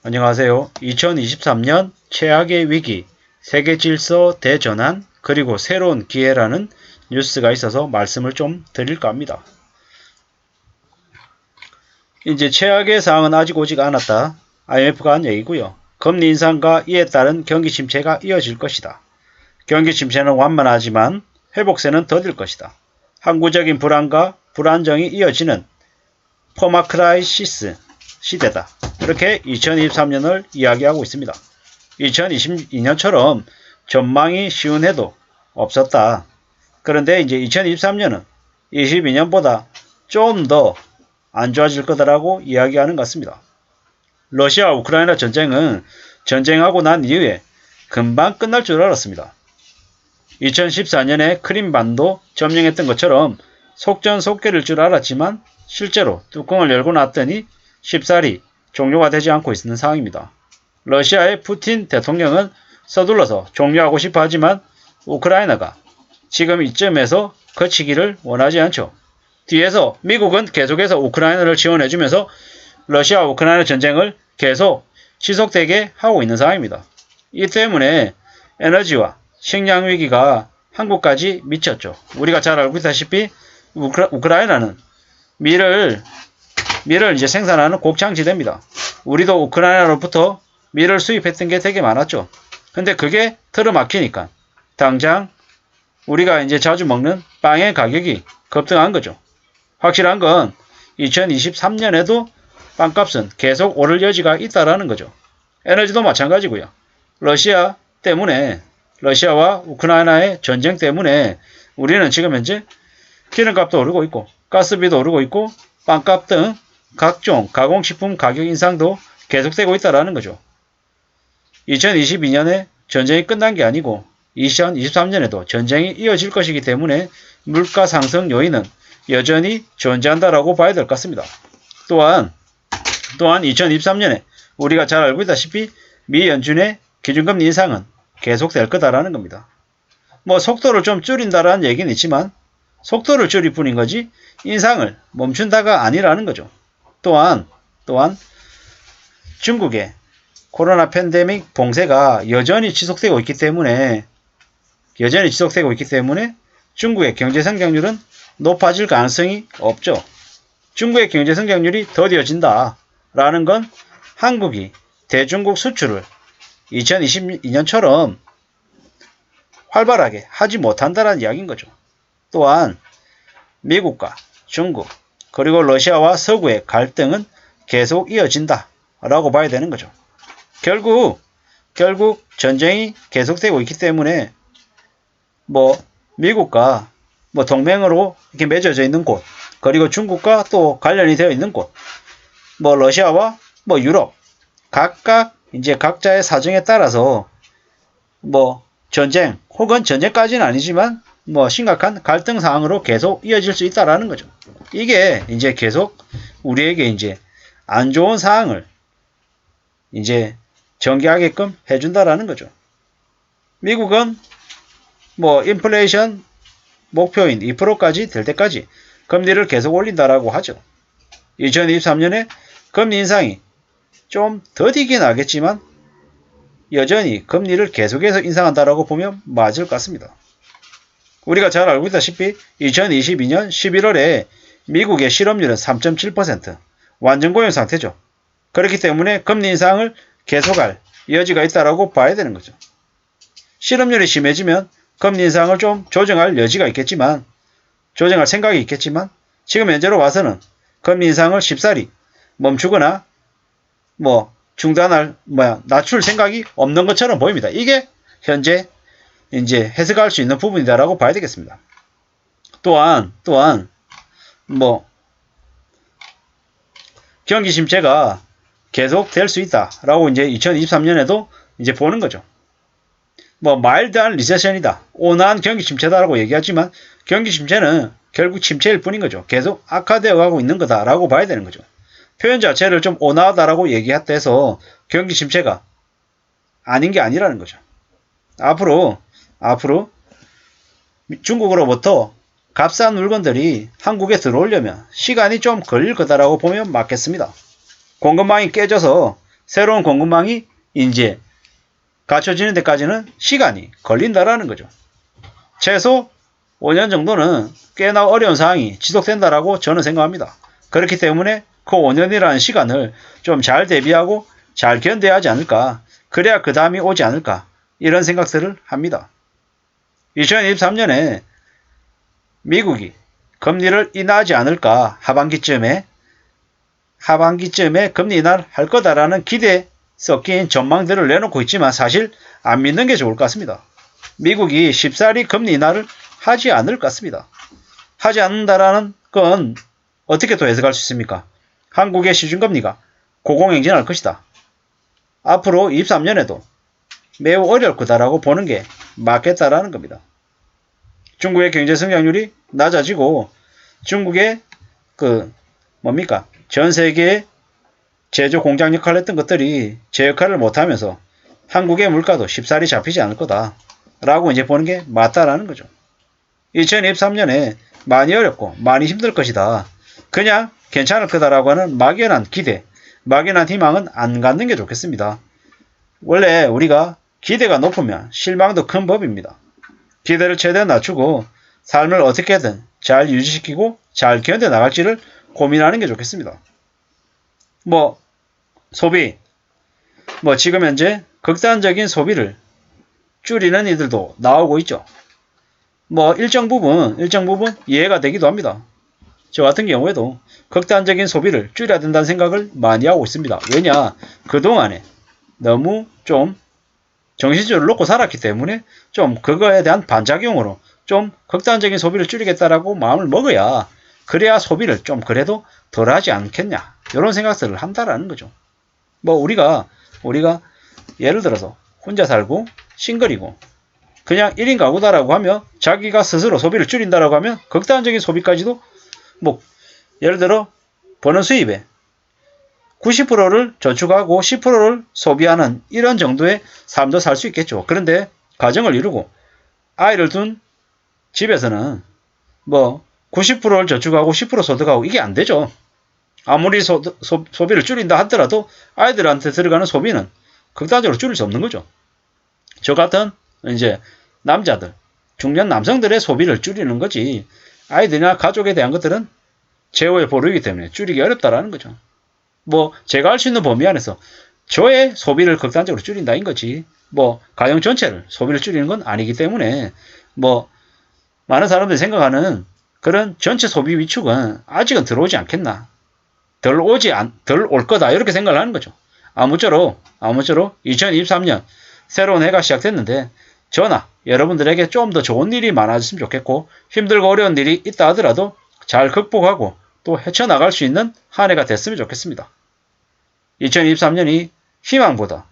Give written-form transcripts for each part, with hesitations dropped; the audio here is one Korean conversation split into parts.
안녕하세요. 2023년 최악의 위기, 세계 질서 대전환, 그리고 새로운 기회라는 뉴스가 있어서 말씀을 좀 드릴까 합니다. 이제 최악의 상황은 아직 오지 않았다. IMF가 한 얘기고요. 금리 인상과 이에 따른 경기 침체가 이어질 것이다. 경기 침체는 완만하지만 회복세는 더딜 것이다. 항구적인 불안과 불안정이 이어지는 퍼마크라이시스 시대다. 이렇게 2023년을 이야기하고 있습니다. 2022년처럼 전망이 쉬운 해도 없었다. 그런데 이제 2023년은 22년보다 좀 더 안 좋아질 거다라고 이야기하는 것 같습니다. 러시아 우크라이나 전쟁은 전쟁하고 난 이후에 금방 끝날 줄 알았습니다. 2014년에 크림반도 점령했던 것처럼 속전속결일 줄 알았지만 실제로 뚜껑을 열고 놨더니 쉽사리 종료가 되지 않고 있는 상황입니다. 러시아의 푸틴 대통령은 서둘러서 종료하고 싶어 하지만 우크라이나가 지금 이쯤에서 그치기를 원하지 않죠. 뒤에서 미국은 계속해서 우크라이나를 지원해주면서 러시아 우크라이나 전쟁을 계속 지속되게 하고 있는 상황입니다. 이 때문에 에너지와 식량 위기가 한국까지 미쳤죠. 우리가 잘 알고 있다시피 우크라이나는 밀을 이제 생산하는 곡창지대입니다. 우리도 우크라이나로부터 밀을 수입했던 게 되게 많았죠. 근데 그게 틀어막히니까 당장 우리가 이제 자주 먹는 빵의 가격이 급등한 거죠. 확실한 건 2023년에도 빵값은 계속 오를 여지가 있다라는 거죠. 에너지도 마찬가지고요. 러시아와 우크라이나의 전쟁 때문에 우리는 지금 현재 기름값도 오르고 있고 가스비도 오르고 있고 빵값 등 각종 가공식품 가격 인상도 계속되고 있다는 거죠. 2022년에 전쟁이 끝난 게 아니고 2023년에도 전쟁이 이어질 것이기 때문에 물가 상승 요인은 여전히 존재한다라고 봐야 될 것 같습니다. 또한 2023년에 우리가 잘 알고 있다시피 미 연준의 기준금리 인상은 계속될 거다라는 겁니다. 속도를 좀 줄인다라는 얘기는 있지만 속도를 줄일 뿐인 거지 인상을 멈춘다가 아니라는 거죠. 또한 중국의 코로나 팬데믹 봉쇄가 여전히 지속되고 있기 때문에 중국의 경제 성장률은 높아질 가능성이 없죠. 중국의 경제 성장률이 더뎌진다라는 건 한국이 대중국 수출을 2022년처럼 활발하게 하지 못한다는 이야기인 거죠. 또한 미국과 중국 그리고 러시아와 서구의 갈등은 계속 이어진다라고 봐야 되는 거죠. 결국 전쟁이 계속되고 있기 때문에 미국과 동맹으로 이렇게 맺어져 있는 곳 그리고 중국과 또 관련이 되어 있는 곳 러시아와 유럽 각각 이제 각자의 사정에 따라서 전쟁 혹은 전쟁까지는 아니지만 심각한 갈등 상황으로 계속 이어질 수 있다라는 거죠. 이게 이제 계속 우리에게 이제 안 좋은 상황을 이제 전개하게끔 해준다라는 거죠. 미국은 인플레이션 목표인 2%까지 될 때까지 금리를 계속 올린다라고 하죠. 2023년에 금리 인상이 좀 더디긴 하겠지만 여전히 금리를 계속해서 인상한다라고 보면 맞을 것 같습니다. 우리가 잘 알고 있다시피 2022년 11월에 미국의 실업률은 3.7% 완전 고용 상태죠. 그렇기 때문에 금리 인상을 계속할 여지가 있다라고 봐야 되는 거죠. 실업률이 심해지면 금리 인상을 좀 조정할 여지가 있겠지만 조정할 생각이 있겠지만 지금 현재로 와서는 금리 인상을 쉽사리 멈추거나 중단할 낮출 생각이 없는 것처럼 보입니다. 이게 현재 이제 해석할 수 있는 부분이다라고 봐야 되겠습니다. 또한 경기 침체가 계속 될 수 있다라고 이제 2023년에도 이제 보는 거죠. 마일드한 리세션이다. 온화한 경기 침체다라고 얘기하지만 경기 침체는 결국 침체일 뿐인 거죠. 계속 악화되어 가고 있는 거다라고 봐야 되는 거죠. 표현 자체를 좀 온화하다라고 얘기했다 해서 경기 침체가 아닌 게 아니라는 거죠. 앞으로 중국으로부터 값싼 물건들이 한국에 들어오려면 시간이 좀 걸릴 거다라고 보면 맞겠습니다. 공급망이 깨져서 새로운 공급망이 이제 갖춰지는 데까지는 시간이 걸린다라는 거죠. 최소 5년 정도는 꽤나 어려운 상황이 지속된다라고 저는 생각합니다. 그렇기 때문에 그 5년이라는 시간을 좀 잘 대비하고 잘 견뎌야 하지 않을까. 그래야 그 다음이 오지 않을까. 이런 생각들을 합니다. 2023년에 미국이 금리를 인하하지 않을까. 하반기쯤에 금리 인하를 할 거다라는 기대 섞인 전망들을 내놓고 있지만 사실 안 믿는 게 좋을 것 같습니다. 미국이 쉽사리 금리 인하를 하지 않을 것 같습니다. 하지 않는다라는 건 어떻게 또 해석할 수 있습니까? 한국의 시중금리가 고공행진할 것이다. 앞으로 23년에도 매우 어려울 거다라고 보는 게 맞겠다라는 겁니다. 중국의 경제 성장률이 낮아지고 중국의 전 세계의 제조 공장 역할을 했던 것들이 제 역할을 못하면서 한국의 물가도 쉽사리 잡히지 않을 거다 라고 이제 보는 게 맞다라는 거죠. 2023년에 많이 어렵고 많이 힘들 것이다. 그냥 괜찮을 거다라고 하는 막연한 기대, 막연한 희망은 안 갖는 게 좋겠습니다. 원래 우리가 기대가 높으면 실망도 큰 법입니다. 기대를 최대한 낮추고 삶을 어떻게든 잘 유지시키고 잘 견뎌나갈지를 고민하는 게 좋겠습니다. 소비. 지금 현재 극단적인 소비를 줄이는 이들도 나오고 있죠. 일정 부분 이해가 되기도 합니다. 저 같은 경우에도 극단적인 소비를 줄여야 된다는 생각을 많이 하고 있습니다. 왜냐? 그동안에 너무 좀 정신줄을 놓고 살았기 때문에 좀 그거에 대한 반작용으로 좀 극단적인 소비를 줄이겠다라고 마음을 먹어야 그래야 소비를 좀 그래도 덜 하지 않겠냐. 이런 생각들을 한다라는 거죠. 우리가 예를 들어서 혼자 살고 싱글이고 그냥 1인 가구다라고 하면 자기가 스스로 소비를 줄인다라고 하면 극단적인 소비까지도 예를 들어 버는 수입에 90%를 저축하고 10%를 소비하는 이런 정도의 삶도 살 수 있겠죠. 그런데 가정을 이루고 아이를 둔 집에서는 90%를 저축하고 10% 소득하고 이게 안 되죠. 아무리 소비를 줄인다 하더라도 아이들한테 들어가는 소비는 극단적으로 줄일 수 없는 거죠. 저 같은 이제 남자들, 중년 남성들의 소비를 줄이는 거지 아이들이나 가족에 대한 것들은 제호의 보루이기 때문에 줄이기 어렵다라는 거죠. 제가 할 수 있는 범위 안에서 저의 소비를 극단적으로 줄인다인 거지 가정 전체를 소비를 줄이는 건 아니기 때문에 많은 사람들이 생각하는 그런 전체 소비 위축은 아직은 들어오지 않겠나. 덜 올 거다. 이렇게 생각을 하는 거죠. 아무쪼록 2023년 새로운 해가 시작됐는데 저나 여러분들에게 좀 더 좋은 일이 많아졌으면 좋겠고 힘들고 어려운 일이 있다 하더라도 잘 극복하고 또 헤쳐나갈 수 있는 한 해가 됐으면 좋겠습니다. 2023년이 희망보다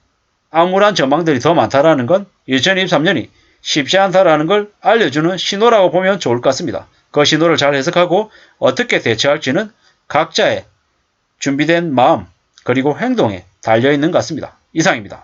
암울한 전망들이 더 많다라는 건 2023년이 쉽지 않다라는 걸 알려주는 신호라고 보면 좋을 것 같습니다. 그 신호를 잘 해석하고 어떻게 대처할지는 각자의 준비된 마음 그리고 행동에 달려있는 것 같습니다. 이상입니다.